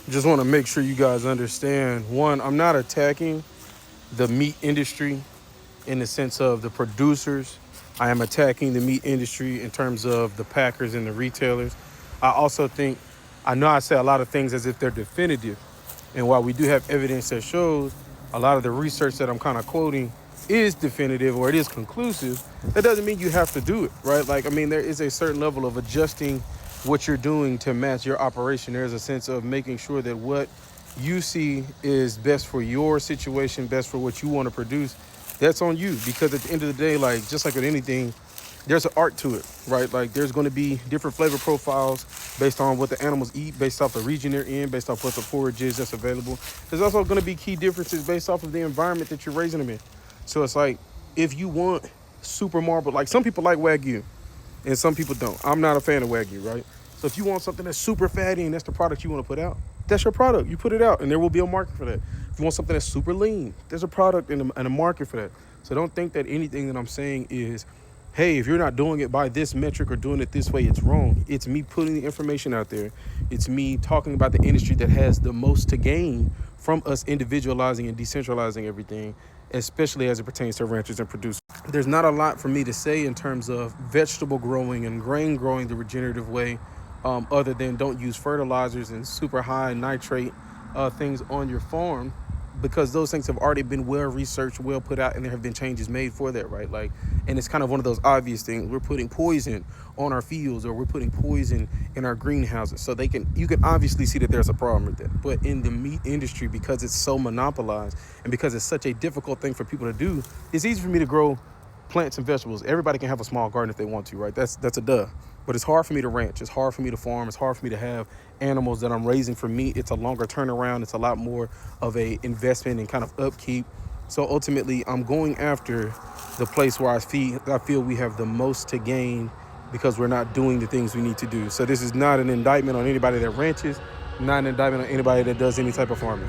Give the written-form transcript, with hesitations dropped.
Just want to make sure you guys understand. One, I'm not attacking the meat industry in the sense of the producers. I am attacking the meat industry in terms of the packers and the retailers. I also think, I know I say a lot of things as if they're definitive. And while we do have evidence that shows a lot of the research that I'm kind of quoting is definitive or it is conclusive, that doesn't mean you have to do it, right? Like, I mean, there is a certain level of adjusting what you're doing to match your operation. There's a sense of making sure that what you see is best for your situation, best for what you want to produce. That's on you, because at the end of the day, like, just like with anything, there's an art to it, right? Like, there's going to be different flavor profiles based on what the animals eat, based off the region they're in, based off what the forage is that's available. There's also going to be key differences based off of the environment that you're raising them in. So it's like, if you want super marble, like some people like Wagyu and some people don't. I'm not a fan of Wagyu, right? So if you want something that's super fatty and that's the product you want to put out, that's your product. You put it out and there will be a market for that. If you want something that's super lean, there's a product and a market for that. So don't think that anything that I'm saying is, hey, if you're not doing it by this metric or doing it this way, it's wrong. It's me putting the information out there. It's me talking about the industry that has the most to gain from us individualizing and decentralizing everything, especially as it pertains to ranchers and producers. There's not a lot for me to say in terms of vegetable growing and grain growing the regenerative way, other than don't use fertilizers and super high nitrate things on your farm, because those things have already been well researched, well put out, and there have been changes made for that, right? Like, and it's kind of one of those obvious things. We're putting poison on our fields, or we're putting poison in our greenhouses. So you can obviously see that there's a problem with that. But in the meat industry, because it's so monopolized and because it's such a difficult thing for people to do, it's easy for me to grow plants and vegetables. Everybody can have a small garden if they want to, right? That's a duh. But it's hard for me to ranch. It's hard for me to farm. It's hard for me to have animals that I'm raising for meat. It's a longer turnaround. It's a lot more of a investment and kind of upkeep. So ultimately, I'm going after the place where I feel we have the most to gain, because we're not doing the things we need to do. So this is not an indictment on anybody that ranches, not an indictment on anybody that does any type of farming.